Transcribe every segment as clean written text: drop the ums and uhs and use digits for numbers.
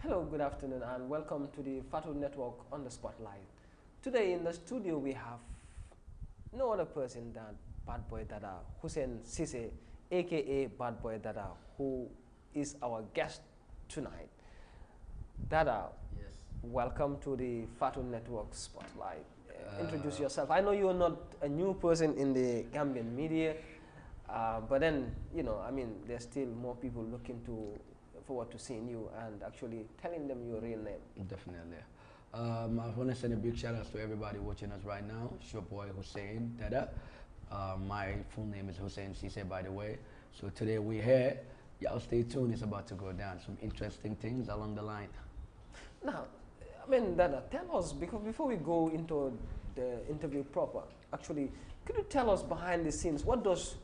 Hello, good afternoon, and welcome to the Fatu Network on the Spotlight. Today in the studio we have no other person than Bad Boy Dada, Hussain Sise, aka Bad Boy Dada, who is our guest tonight. Dada, Yes. welcome to the Fatu Network Spotlight. Introduce yourself. I know you're not a new person in the Gambian media, but then, I mean, there's still more people looking forward to seeing you and actually telling them your real name. Definitely. I want to send a big shout out to everybody watching us right now. It's your boy Hussain Dada. My full name is Hussain Sise, by the way. So today we're here. Y'all stay tuned. It's about to go down. Some interesting things along the line. Now, I mean, Dada, tell us, because before we go into the interview proper, actually, could you tell us behind the scenes, what does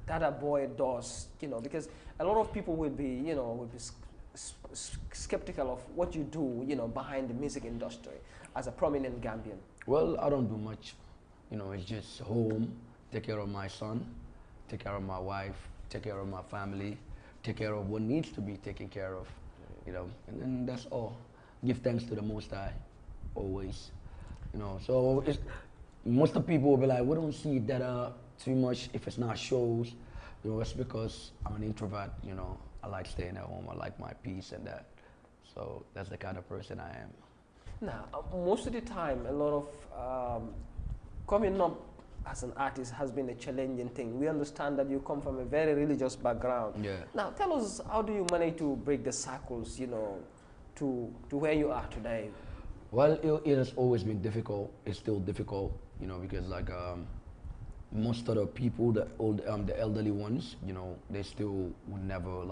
Dada Boy does, because a lot of people will be, skeptical of what you do, behind the music industry as a prominent Gambian. Well, I don't do much. It's just home, take care of my son, take care of my wife, take care of my family, take care of what needs to be taken care of, and then that's all. Give thanks to the Most High, always. So most of the people will be like, we don't see Dada too much if it's not shows. It's because I'm an introvert, I like staying at home, I like my peace and that. So that's the kind of person I am. Now, most of the time, a lot of coming up as an artist has been a challenging thing. We understand that you come from a very religious background. Yeah. Now, tell us, how do you manage to break the cycles, to where you are today? Well, it has always been difficult. It's still difficult, because like most of the people, the elderly ones, they still would never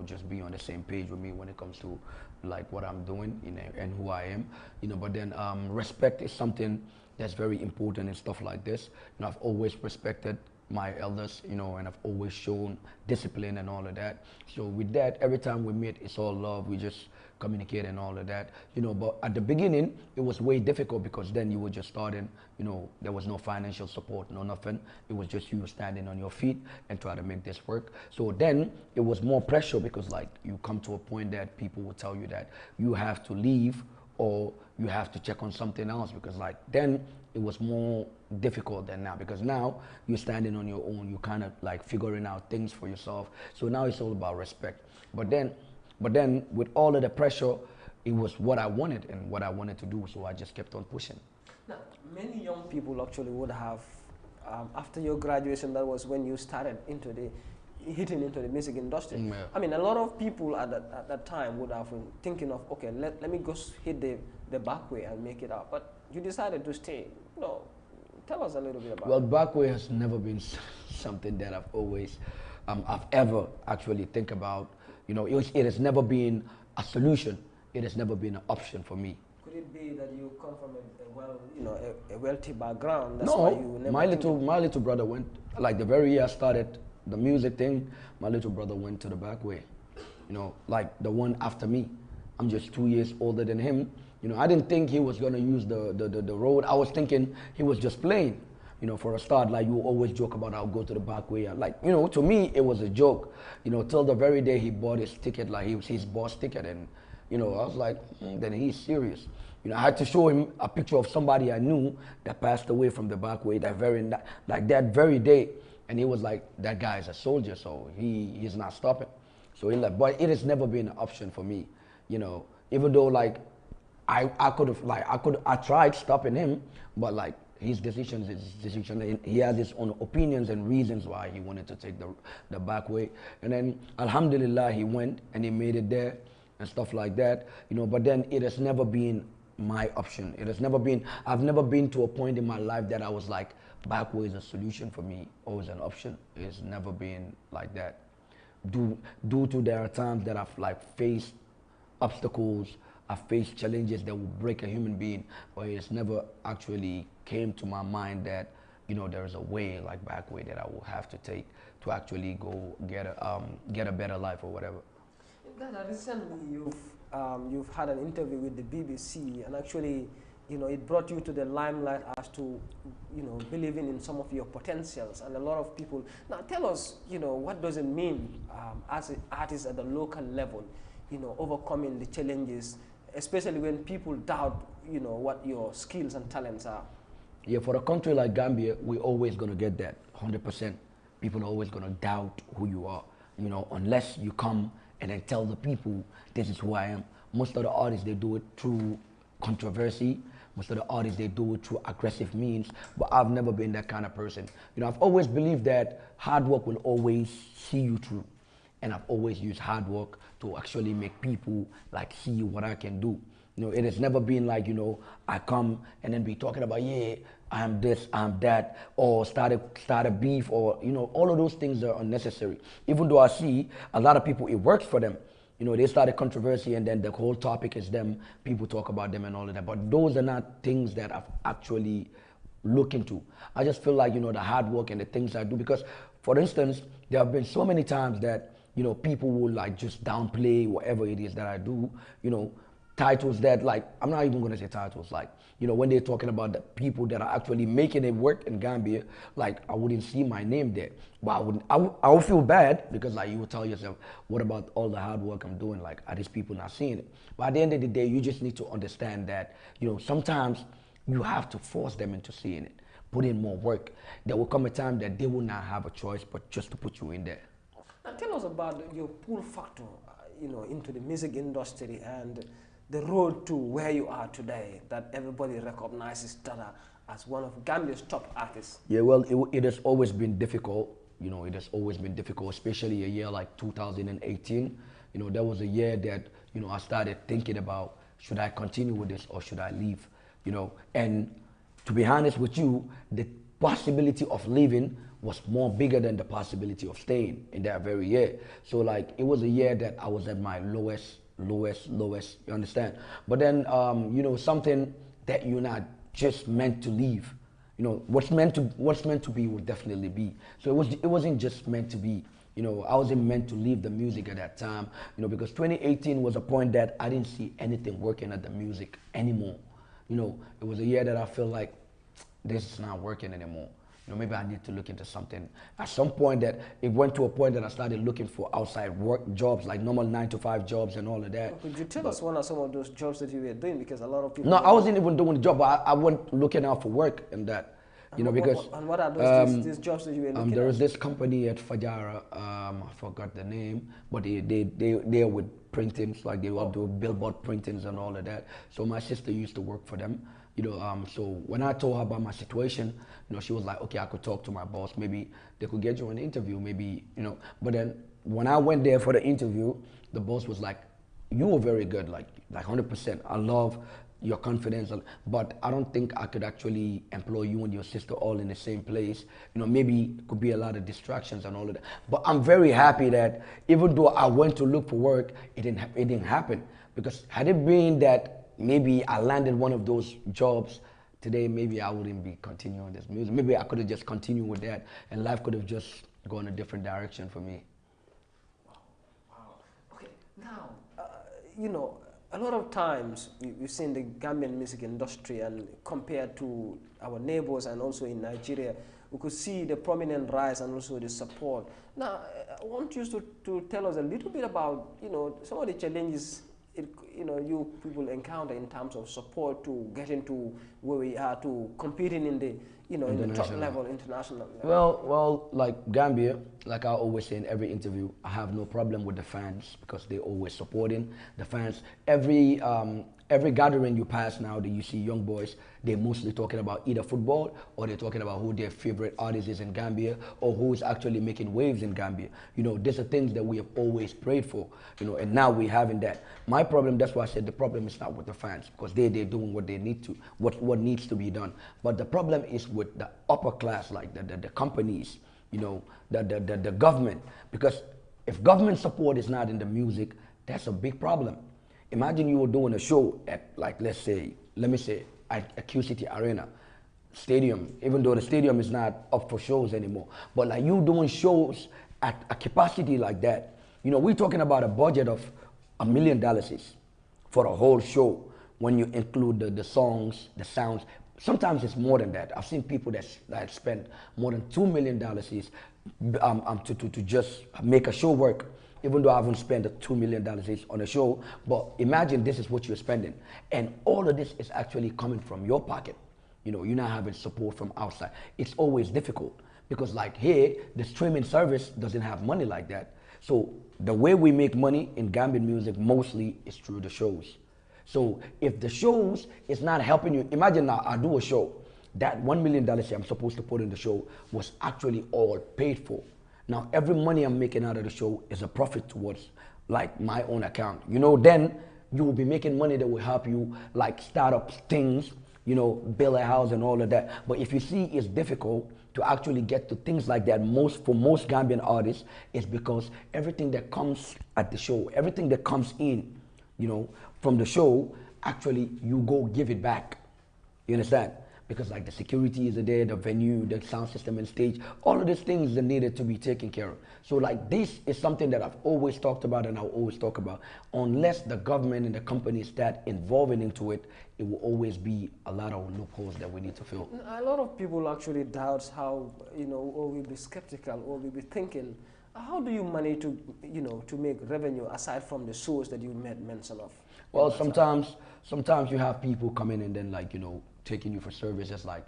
just be on the same page with me when it comes to like what I'm doing, and who I am, But then respect is something that's very important in stuff like this. I've always respected my elders, and I've always shown discipline and all of that. So with that, every time we meet, it's all love. We just communicate and all of that, But at the beginning, it was way difficult because then you were just starting, there was no financial support, no nothing. It was just you standing on your feet and try to make this work. So then it was more pressure because like you come to a point that people will tell you that you have to leave or you have to check on something else because like then it was more difficult than now because now you're standing on your own, you're kind of like figuring out things for yourself. So now it's all about respect. But then with all of the pressure, it was what I wanted and what I wanted to do. So I just kept on pushing. Now, many young people actually would have, after your graduation, that was when you started hitting into the music industry. Yeah. I mean, a lot of people at that time would have been thinking of, okay, let me go hit the back way and make it out. But you decided to stay. Tell us a little bit about Well, it. back way has never been something that I've always, I've ever actually think about. It has never been a solution. It has never been an option for me. Could it be that you come from a wealthy background? That's why you No, never my little brother went, like the very year I started the music thing, my little brother went to the back way, like the one after me. I'm just 2 years older than him. I didn't think he was gonna use the road. I was thinking he was just playing. For a start, like you always joke about I'll go to the back way. Like, to me, it was a joke, till the very day he bought his ticket, like he was his boss ticket. And, I was like, then he's serious. I had to show him a picture of somebody I knew that passed away from the back way that very day. And he was like, that guy is a soldier, so he's not stopping. So he left, but it has never been an option for me, even though like, I tried stopping him, but like, his decisions is his decision. He has his own opinions and reasons why he wanted to take the back way. And then, alhamdulillah, he went and he made it there and stuff like that. But then it has never been my option. It has never been, I've never been to a point in my life that I was like, back way is a solution for me or is an option. It's never been like that. Due to there are times that I've like faced obstacles, I faced challenges that will break a human being, but it's never actually came to my mind that, there is a way, like back way, that I will have to take to actually go get a better life or whatever. Dada, recently you've had an interview with the BBC, and actually, it brought you to the limelight as to, believing in some of your potentials, and a lot of people. Now, tell us, what does it mean as an artist at the local level, overcoming the challenges, especially when people doubt, what your skills and talents are? Yeah, for a country like Gambia, we're always gonna get that 100%. People are always gonna doubt who you are, unless you come and then tell the people this is who I am. Most of the artists they do it through controversy. Most of the artists they do it through aggressive means. But I've never been that kind of person. I've always believed that hard work will always see you through, and I've always used hard work to actually make people like see what I can do. It has never been like, I come and then be talking about, yeah, I'm this, I'm that, or start a beef, or, all of those things are unnecessary. Even though I see a lot of people, it works for them. They start a controversy and then the whole topic is them, people talk about them and all of that. But those are not things that I've actually looked into. I just feel like, the hard work and the things I do, because, for instance, there have been so many times that, people will like just downplay whatever it is that I do, titles that, like, I'm not even going to say titles, like, when they're talking about the people that are actually making it work in Gambia, like, I wouldn't see my name there. But I would feel bad, because like you would tell yourself, what about all the hard work I'm doing? Like, are these people not seeing it? But at the end of the day, you just need to understand that, sometimes you have to force them into seeing it, put in more work. There will come a time that they will not have a choice but just to put you in there. Now tell us about your pull factor, into the music industry and the road to where you are today, that everybody recognizes Dada as one of Gambia's top artists. Yeah, well, it has always been difficult. It has always been difficult, especially a year like 2018. That was a year that, I started thinking about, should I continue with this or should I leave? And to be honest with you, the possibility of leaving was more bigger than the possibility of staying in that very year. So like, it was a year that I was at my lowest, you understand? But then, something that you're not just meant to leave. What's meant to be will definitely be. So it wasn't just meant to be. I wasn't meant to leave the music at that time, because 2018 was a point that I didn't see anything working at the music anymore. It was a year that I felt like this is not working anymore. Maybe I need to look into something. At some point that it went to a point that I started looking for outside work jobs, like normal 9-to-5 jobs and all of that. Could you tell us one of some of those jobs that you were doing? Because a lot of people... No, I wasn't even doing the job, but I went looking out for work and that. Because... And what are those these jobs that you were looking at? There was this company at Fajara, I forgot the name, but they are with printings, like they will do billboard printings and all of that. So my sister used to work for them. So when I told her about my situation, she was like, okay, I could talk to my boss. Maybe they could get you an interview, maybe, But then when I went there for the interview, the boss was like, you were very good, like 100%. I love your confidence, but I don't think I could actually employ you and your sister all in the same place. Maybe it could be a lot of distractions and all of that. But I'm very happy that even though I went to look for work, it didn't happen. Because had it been that maybe I landed one of those jobs today, maybe I wouldn't be continuing this music. Maybe I could have just continued with that and life could have just gone a different direction for me. Wow. Okay, now, a lot of times we've seen the Gambian music industry, and compared to our neighbors and also in Nigeria, we could see the prominent rise and also the support. Now, I want you to tell us a little bit about, some of the challenges you people encounter in terms of support to getting to where we are, to competing in the in the top level, international level. Well, like Gambia, like I always say in every interview, I have no problem with the fans because they're always supporting the fans. Every gathering you pass now that you see young boys, they're mostly talking about either football or they're talking about who their favorite artist is in Gambia or who's actually making waves in Gambia. These are things that we have always prayed for, and now we're having that. My problem, that's why I said the problem is not with the fans because they're doing what they need to, what needs to be done. But the problem is with the upper class, like the companies, the government. Because if government support is not in the music, that's a big problem. Imagine you were doing a show at, like, let me say, at QCT Arena stadium, even though the stadium is not up for shows anymore. But like you doing shows at a capacity like that, we're talking about a budget of $1 million for a whole show when you include the songs, the sounds. Sometimes it's more than that. I've seen people that spend more than $2 million to just make a show work. even though I haven't spent the $2 million on a show, but imagine this is what you're spending. And all of this is actually coming from your pocket. You're not having support from outside. It's always difficult because like here, the streaming service doesn't have money like that. So the way we make money in Gambian music mostly is through the shows. So if the shows is not helping you, imagine now I do a show. That $1 million I'm supposed to put in the show was actually all paid for. Now every money I'm making out of the show is a profit towards like my own account. Then you will be making money that will help you like start up things, build a house and all of that. But if you see it's difficult to actually get to things like that, for most Gambian artists, is because everything that comes at the show, everything that comes in, from the show, actually you go give it back. You understand? Because like the security is there, the venue, the sound system and stage, all of these things are needed to be taken care of. So like this is something that I've always talked about and I'll always talk about. Unless the government and the companies start involving into it, it will always be a lot of loopholes that we need to fill. A lot of people actually doubt how, or will be skeptical or will be thinking, how do you manage to, to make revenue aside from the shows that you made mention of? Well, sometimes you have people come in and then like, taking you for services like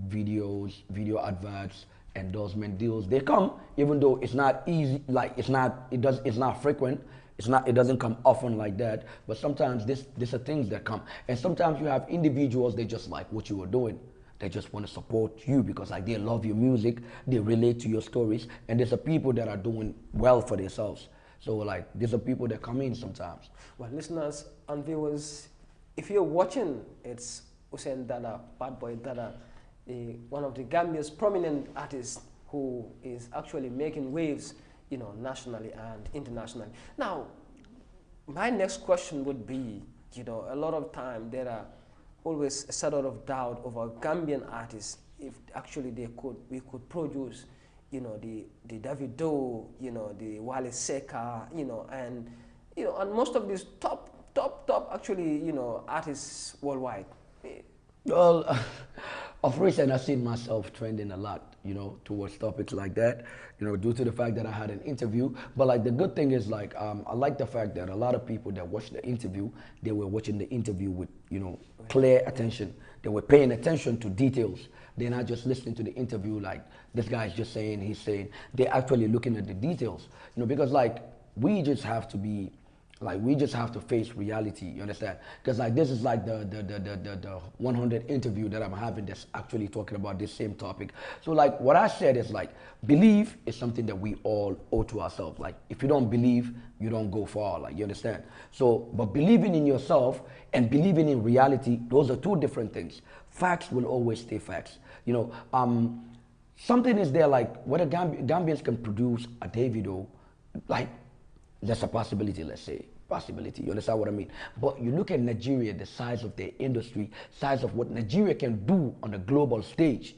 videos, video adverts, endorsement deals. They come, even though it's not easy, like it's not frequent, it doesn't come often like that. But sometimes these are things that come. And sometimes you have individuals, they just like what you are doing. They just want to support you because like they love your music, they relate to your stories, and there's a people that are doing well for themselves. So like there's a people that come in sometimes. Well, listeners and viewers, if you're watching, it's Hussain Dada, Bad Boy Dada, one of the Gambia's prominent artists who is actually making waves, nationally and internationally. Now, my next question would be, a lot of time there are always a sort of doubt over Gambian artists if actually we could produce, the Davido, the Wale Seka, and most of these top actually, artists worldwide. Well, of recent I've seen myself trending a lot, towards topics like that, due to the fact that I had an interview. But like the good thing is like, I like the fact that a lot of people that watched the interview, they were watching the interview with, clear attention. They were paying attention to details. They're not just listening to the interview like this guy's just saying, he's saying. They're actually looking at the details, because like we just have to be, like we just have to face reality, you understand? Because like this is like the 100 interview that I'm having that's actually talking about this same topic. So like what I said is like, belief is something that we all owe to ourselves. Like if you don't believe, you don't go far, like you understand? So, but believing in yourself and believing in reality, those are two different things. Facts will always stay facts. Something is there like whether Gambians can produce a Davido, like that's a possibility, let's say. Possibility, you understand what I mean? But you look at Nigeria, the size of their industry, size of what Nigeria can do on a global stage,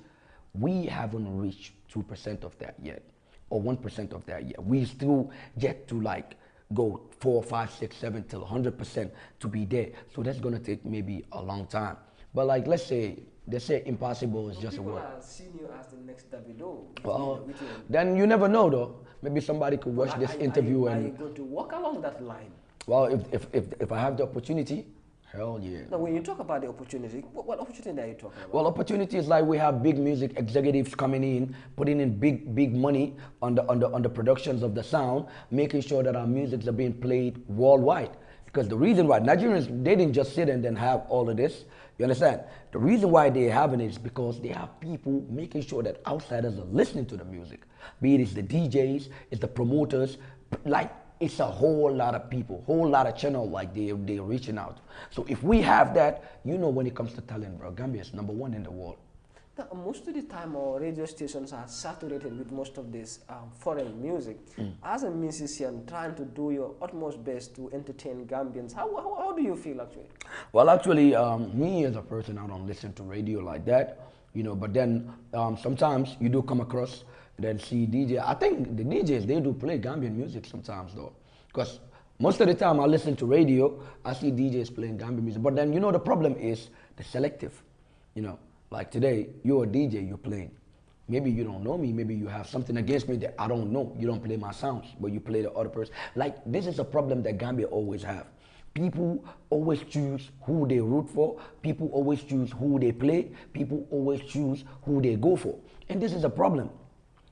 we haven't reached 2% of that yet, or 1% of that yet. We still yet to like go 4, 5, 6, 7 till 100% to be there. So that's gonna take maybe a long time. But like let's say impossible is just a word. People are seeing you as the next Davido. Well, then you never know though. Maybe somebody could watch this interview and... Are you going to walk along that line? Well, if I have the opportunity, hell yeah. Now, when you talk about the opportunity, what opportunity are you talking about? Well, opportunities like we have big music executives coming in, putting in big money on the productions of the sound, making sure that our musics are being played worldwide. Because the reason why Nigerians, they didn't just sit and then have all of this. You understand? The reason why they're having it is because they have people making sure that outsiders are listening to the music. Be it's the DJs, it's the promoters, like it's a whole lot of people, whole lot of channel like they're reaching out. So if we have that, when it comes to talent, bro, Gambia is #1 in the world. Now, most of the time our radio stations are saturated with most of this foreign music. As a musician trying to do your utmost best to entertain Gambians, how do you feel actually? Well, actually, me as a person, I don't listen to radio like that, but then sometimes you do come across, then see DJ. I think the DJs, they do play Gambian music sometimes though, because most of the time I listen to radio, I see DJs playing Gambian music, but then the problem is the selective, like today, you're a DJ, you're playing. Maybe you don't know me. Maybe you have something against me that I don't know. You don't play my sounds, but you play the other person. Like, this is a problem that Gambia always have. People always choose who they root for. People always choose who they play. People always choose who they go for. And this is a problem.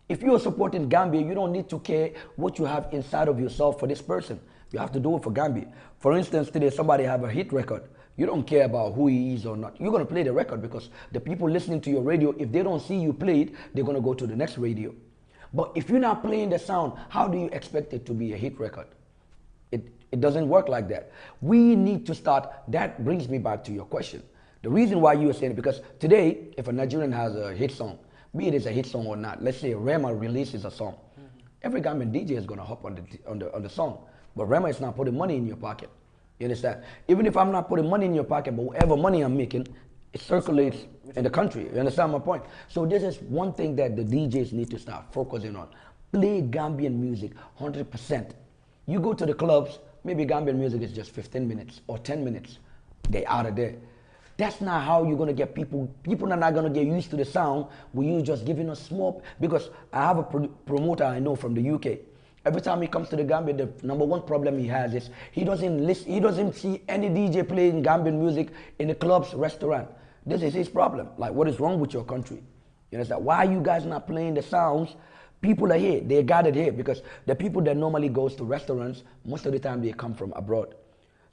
If you are supporting Gambia, you don't need to care what you have inside of yourself for this person. You have to do it for Gambia. For instance, today somebody have a hit record. You don't care about who he is or not. You're going to play the record because the people listening to your radio, if they don't see you play it, they're going to go to the next radio. But if you're not playing the sound, how do you expect it to be a hit record? It doesn't work like that. We need to start. That brings me back to your question. The reason why you are saying it, because today, if a Nigerian has a hit song, be it is a hit song or not, let's say Rema releases a song, every Gambian DJ is going to hop on the song. But Rema is not putting money in your pocket. You understand? Even if I'm not putting money in your pocket, but whatever money I'm making, it circulates in the country. You understand my point? So this is one thing that the DJs need to start focusing on. Play Gambian music 100%. You go to the clubs, maybe Gambian music is just 15 minutes or 10 minutes. They're out of there. That's not how you're going to get people. People are not going to get used to the sound when you're just giving us small. Because I have a promoter I know from the UK. Every time he comes to the Gambia, the number one problem he has is he doesn't see any DJ playing Gambian music in the clubs, restaurant. This is his problem. Like, what is wrong with your country? You understand? Why are you guys not playing the sounds? People are here. They gathered here because the people that normally goes to restaurants, most of the time they come from abroad.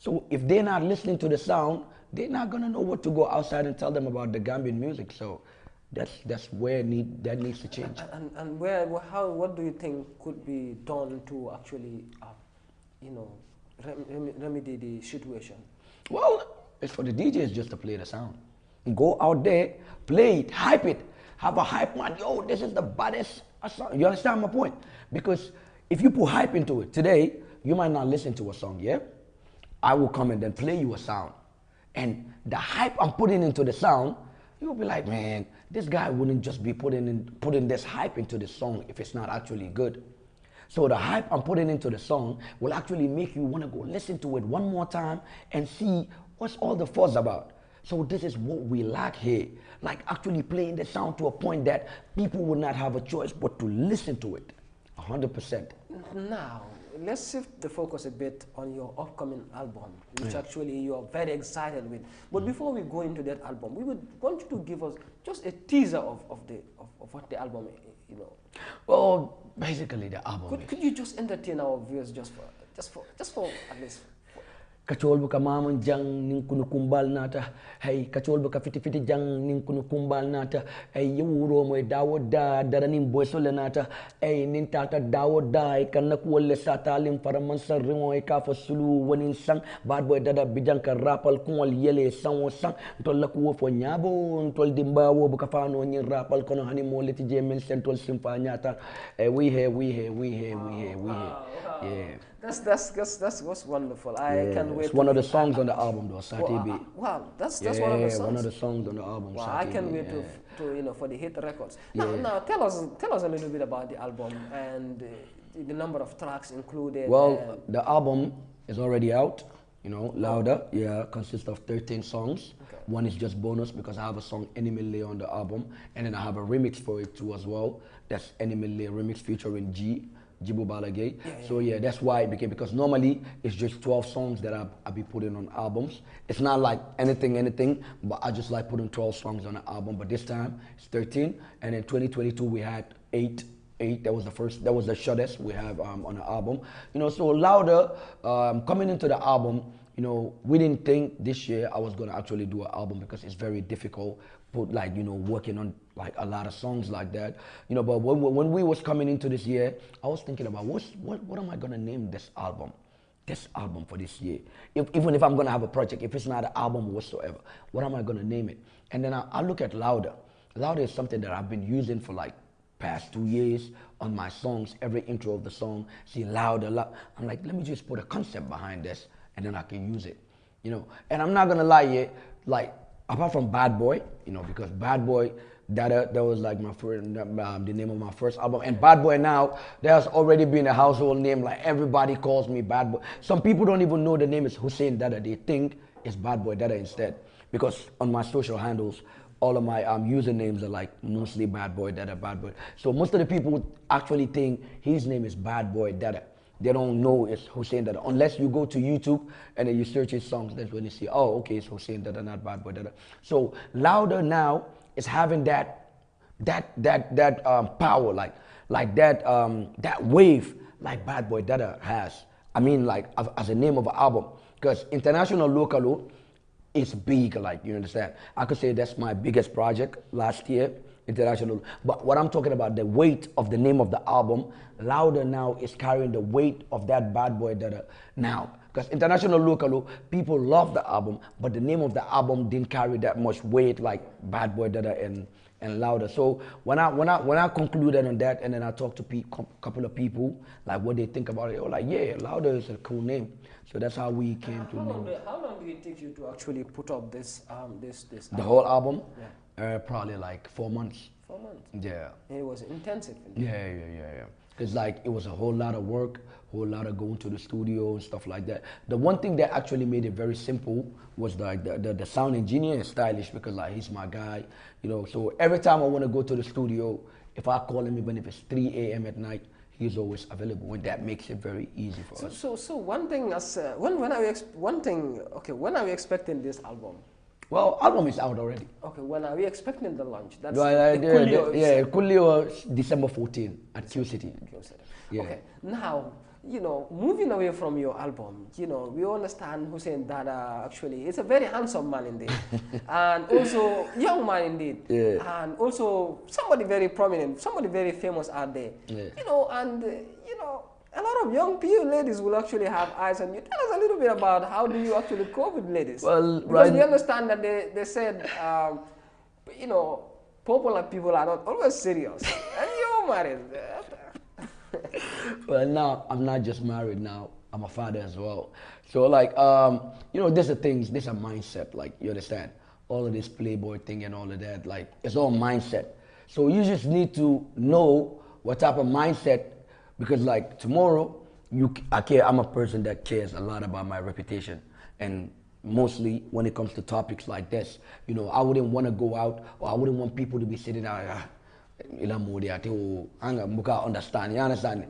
So if they're not listening to the sound, they're not gonna know what to go outside and tell them about the Gambian music. So that's where that needs to change. And what do you think could be done to actually, remedy the situation? Well, it's for the DJs just to play the sound. Go out there, play it, hype it. Have a hype man. Yo, this is the baddest song. You understand my point? Because if you put hype into it, today, you might not listen to a song, yeah? I will come and then play you a sound. And the hype I'm putting into the sound, you'll be like, man, this guy wouldn't just be putting this hype into the song if it's not actually good. So the hype I'm putting into the song will actually make you want to go listen to it one more time and see what's all the fuss about. So this is what we lack here. Like actually playing the sound to a point that people will not have a choice but to listen to it 100%. Now, let's shift the focus a bit on your upcoming album, which actually you are very excited with. But before we go into that album, we would want you to give us just a teaser of what the album, Well, basically the album. Could you just entertain our viewers just for at least? Kacol buka maman jang ning kunu kumbal nata hey kacol buka fiti jang ning kunu kumbal nata hey yuro moy dawo da dara nim boy sole nata hey nin tata dawo da kan nak wolle sata lim faraman sa ringo e ka fa sulu wonin sang bad boy dada bijang ka rapal kol yele sang sang tol la ko fo nyabo tol dimba wo buka fa no nyin rapal kono hani mo leti jemen sentol simpa nyata we here. Yeah. That's what's wonderful. I can't wait. It's one of the songs on the album, though. Satibi. Wow, that's one of the songs. One of the songs on the album. Wow, Satibi, I can't wait to for the hit records. Now tell us a little bit about the album and the number of tracks included. Well, the album is already out. Louder. Yeah, consists of 13 songs. Okay. One is just bonus because I have a song Enemy on the album, and then I have a remix for it too as well. That's Enemy remix featuring Jibo Balagay. So yeah, that's why it became, because normally it's just 12 songs that I be putting on albums. It's not like anything, but I just like putting 12 songs on an album. But this time it's 13, and in 2022 we had 8. That was the shortest we have on the album. So Louder, coming into the album, we didn't think this year I was gonna actually do an album because it's very difficult. Working on like a lot of songs like that, but when we was coming into this year, I was thinking about what am I gonna name this album for this year? Even if I'm gonna have a project, if it's not an album whatsoever, what am I gonna name it? And then I look at Louder. Louder is something that I've been using for like past 2 years on my songs. Every intro of the song, see Louder. I'm like, let me just put a concept behind this, and then I can use it. And I'm not gonna lie here, like, apart from Bad Boy, because Bad Boy, that was like my first, the name of my first album. And Bad Boy now, there's already been a household name. Like everybody calls me Bad Boy. Some people don't even know the name is Hussain Dada. They think it's Bad Boy Dada instead. Because on my social handles, all of my usernames are like mostly Bad Boy Dada, Bad Boy. So most of the people actually think his name is Bad Boy Dada. They don't know it's Hussain Dada unless you go to YouTube and then you search his songs. That's when you see, oh, okay, it's Hussain Dada, not Bad Boy Dada. So Louder now is having that power, that wave, like Bad Boy Dada has. I mean, like as a name of an album, because international local is big. Like, you understand? I could say that's my biggest project last year, international. But what I'm talking about, the weight of the name of the album, Louder now is carrying the weight of that Bad Boy Dada now. Because international local, people love the album, but the name of the album didn't carry that much weight like Bad Boy Dada and Louder. So when I concluded on that, and then I talked to a couple of people, like what they think about it, they were like, yeah, Louder is a cool name. So that's how we came to name it. How long did it take you to actually put up this this The whole album? Yeah. Probably like 4 months. 4 months. Yeah. And it was intensive. Yeah. Because like it was a whole lot of work, whole lot of going to the studio and stuff like that. The one thing that actually made it very simple was like the sound engineer is stylish, because like he's my guy, you know. So every time I want to go to the studio, if I call him, even if it's 3 a.m. at night, he's always available, and that makes it very easy for us. So one thing, when are we expecting this album? Well, album is out already. Okay, when are we expecting the launch? That's Coolio December 14 at Q City. Yeah. Okay, now, you know, moving away from your album, you know, we understand Hussain Dada actually is a very handsome man indeed, and also young man indeed, and also somebody very prominent, somebody very famous out there, you know, and you know, a lot of young people, ladies will actually have eyes on you. Tell us a little bit about how do you actually cope with ladies? Well, because we understand that they said, you know, popular people are not always serious, and you're married. Well, now I'm not just married now. I'm a father as well. So like, you know, there's a things, there's a mindset, like, you understand? All of this playboy thing and all of that, like, it's all mindset. So you just need to know what type of mindset, because like tomorrow, I'm a person that cares a lot about my reputation. And mostly when it comes to topics like this, you know, I wouldn't want to go out, or I wouldn't want people to be sitting out, you understand, you understand?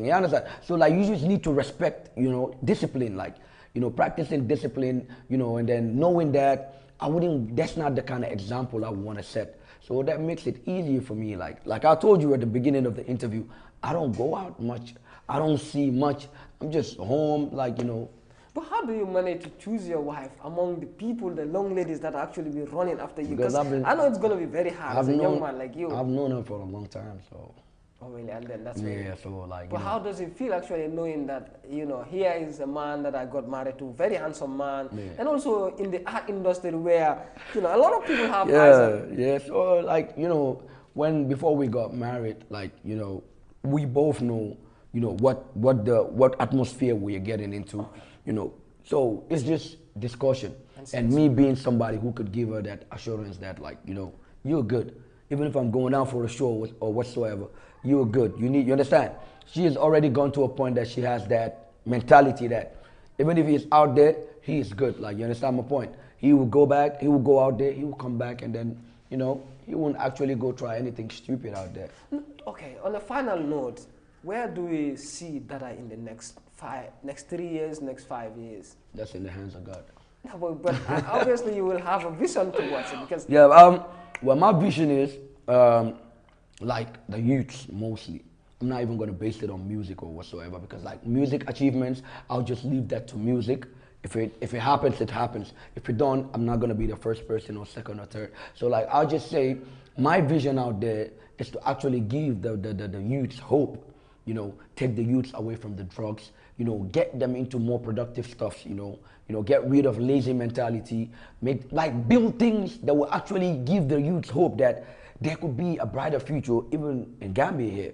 You understand? So like you just need to respect, you know, discipline, like, you know, practicing discipline, you know, and then knowing that that's not the kind of example I want to set. So that makes it easier for me. Like I told you at the beginning of the interview, I don't go out much. I don't see much. I'm just home, like, you know. But how do you manage to choose your wife among the people, the young ladies that actually be running after you? Because I know it's going to be very hard as a young man like you. I've known her for a long time, so. Oh really? And then that's so like. But how does it feel actually knowing that, you know, here is a man that I got married to, very handsome man, and also in the art industry where, you know, a lot of people have eyes on. Yeah. So like, you know, before we got married, like, you know, we both know, you know, what atmosphere we are getting into, you know. So it's just discussion, and me being somebody who could give her that assurance that, like, you know, you're good. Even if I'm going down for a show or whatsoever, you're good. You understand? She has already gone to a point that she has that mentality that even if he's out there, he is good. Like, you understand my point? He will go back, he will go out there, he will come back, and then, you know, he won't actually go try anything stupid out there. Okay, on a final note, where do we see Dada in the next 3 years, next 5 years? That's in the hands of God. No, but obviously you will have a vision towards it, because well, my vision is like the youths mostly. I'm not even going to base it on music or whatsoever, because like music achievements, I'll just leave that to music. If it happens, it happens. If it don't, I'm not going to be the first person or second or third. So like, I'll just say my vision out there is to actually give the youths hope. You know, take the youths away from the drugs, you know, get them into more productive stuff, you know, get rid of lazy mentality, build things that will actually give the youths hope that there could be a brighter future even in Gambia here,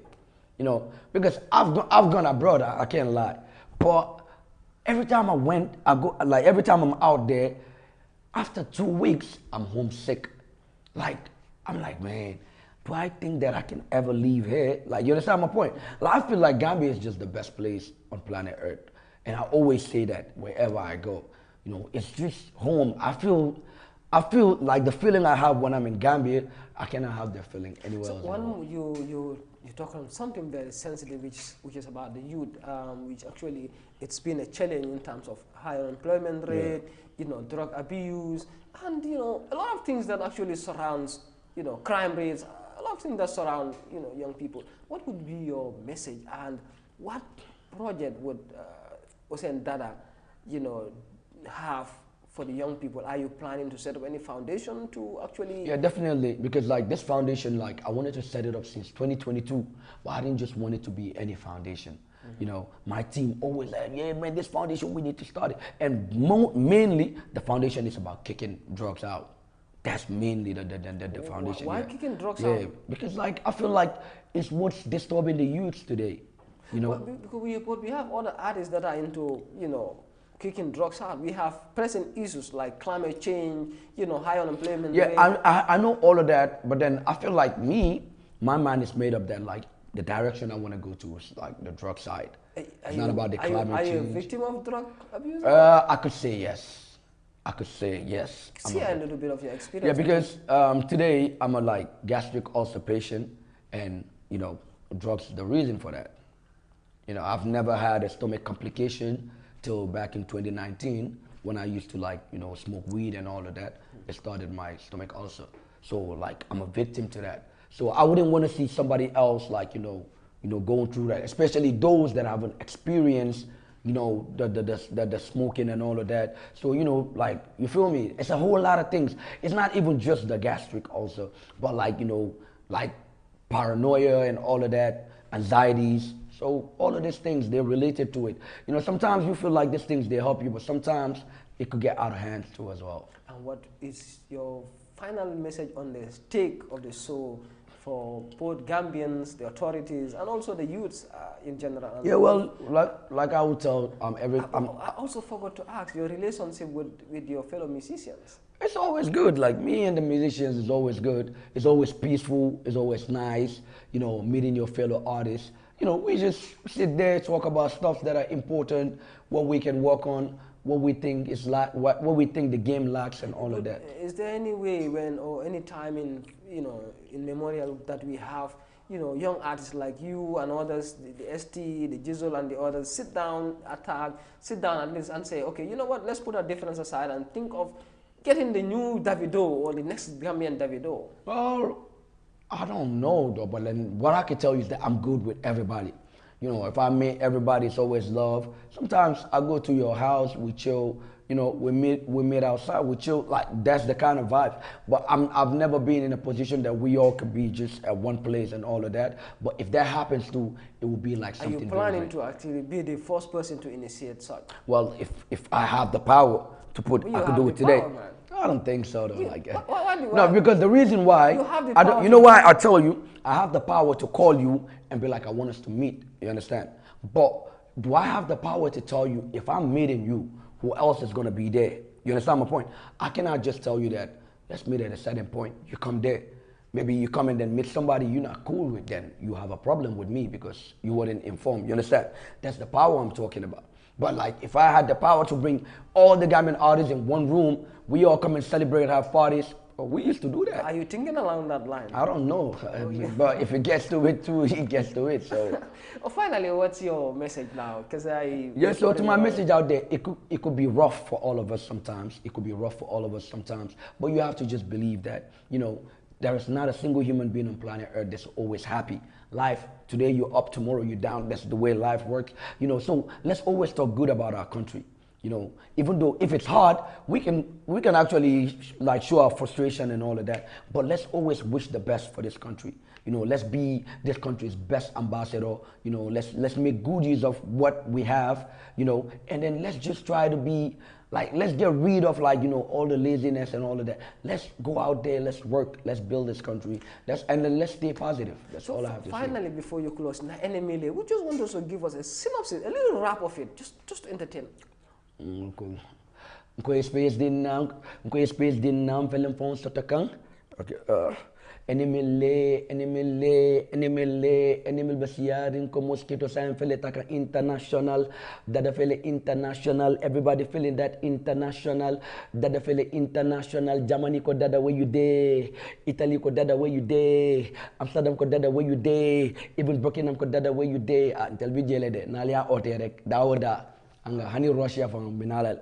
you know, because I've gone abroad, I can't lie, but every time every time I'm out there, after 2 weeks, I'm homesick. Like, I'm like, man, do I think that I can ever leave here? Like, you understand my point? Like, I feel like Gambia is just the best place on planet Earth. And I always say that wherever I go. You know, it's just home. I feel I feel like the feeling I have when I'm in Gambia, I cannot have that feeling anywhere So else. one, you talk on something very sensitive, which is about the youth, which actually it's been a challenge in terms of high unemployment rate, drug abuse, and a lot of things that actually surrounds crime rates, a lot of things that surround young people. What would be your message, and what project would Hussain Dada have for the young people? Are you planning to set up any foundation to actually? Yeah, definitely. Because like this foundation, like I wanted to set it up since 2022, but I didn't just want it to be any foundation. My team always like, yeah, man, this foundation, we need to start it. And mainly, the foundation is about kicking drugs out. That's mainly the foundation. Why yeah. kicking drugs Yeah, out? because like I feel like it's what's disturbing the youths today. Because we have other artists that are into kicking drugs out. We have present issues like climate change, high unemployment Yeah, rate. I know all of that, but then I feel like my mind is made up that like the direction I want to go to is like the drug side. It's not about the climate change. Are you a victim of drug abuse? I could say yes. I could say yes. Share a little bit of your experience. Yeah, because today I'm a like gastric ulcer patient, and drugs is the reason for that. I've never had a stomach complication till back in 2019 when I used to like smoke weed and all of that. It started my stomach ulcer. So like I'm a victim to that. So I wouldn't want to see somebody else like going through that, especially those that haven't experienced the smoking and all of that. So like you feel me? It's a whole lot of things. It's not even just the gastric ulcer, but like like paranoia and all of that, anxieties. So all of these things, they're related to it. Sometimes you feel like these things, they help you, but sometimes it could get out of hand too as well. And what is your final message on the stake of the soul for both Gambians, the authorities, and also the youths in general? Yeah, well, like I would tell I also forgot to ask your relationship with your fellow musicians. It's always good. Like me and the musicians is always good. It's always peaceful. It's always nice. Meeting your fellow artists. We just sit there, talk about stuff that are important, what we can work on, what we think is what we think the game lacks, and all of that. Is there any way or any time in memorial that we have young artists like you and others, the ST, the Jizzle and the others, sit down at least and say, okay, you know what, let's put our difference aside and think of getting the new Davido or the next Gambian Davido? Well, I don't know though, but then what I can tell you is that I'm good with everybody. If I meet everybody, it's always love. Sometimes I go to your house, we chill. We meet outside, we chill. Like that's the kind of vibe. But I've never been in a position that we all could be just at one place and all of that. But if that happens too, it will be like something. Are you planning to actually be the first person to initiate such? Well, if I have the power to put, I could do it today. Power, I don't think so though. No, because the reason why you have the power. you know why I tell you I have the power to call you and be like, I want us to meet. You understand? But do I have the power to tell you if I'm meeting you, who else is gonna be there? You understand my point? I cannot just tell you that let's meet at a certain point. You come there. Maybe you come and then meet somebody you're not cool with, then you have a problem with me because you weren't informed. You understand? That's the power I'm talking about. But like if I had the power to bring all the Gambian artists in one room, we all come and celebrate, have parties. We used to do that. Are you thinking along that line? I don't know. But if it gets to it too, it gets to it. So finally, what's your message now? So to my message out there, it could be rough for all of us sometimes. It could be rough for all of us sometimes. But you have to just believe that, there is not a single human being on planet Earth that's always happy. Life, today you're up, tomorrow you're down. That's the way life works. So let's always talk good about our country. Even though if it's hard, we can actually like show our frustration and all of that. But let's always wish the best for this country. Let's be this country's best ambassador. Let's make good use of what we have. And then let's just try to be like, let's get rid of all the laziness and all of that. Let's go out there, let's work, let's build this country. And then let's stay positive. That's all I have to say. Finally, before you close, we just want to give us a synopsis, a little wrap of it, just to entertain. Space din nam, space din nam film phone sa takang. Okay. enimil basiyarin ko mosquito sign fele taka international, dada fele international, everybody feeling that international, dada fele international, Germany ko dada where you day, Italy ko dada where you day, Amsterdam ko dada where you day, even Buckingham ko dada where you day, until we jele de, nalia oterek, dawoda. Anga hani Russia from Binalal.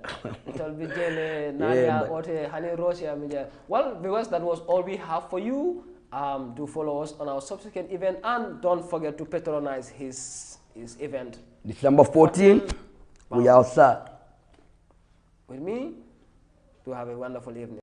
It'll be jele nalia ote hani Russia mija. Well, viewers, that was all we have for you. Do follow us on our subsequent event and don't forget to patronize his event. December 14th, we outside. With me, to have a wonderful evening.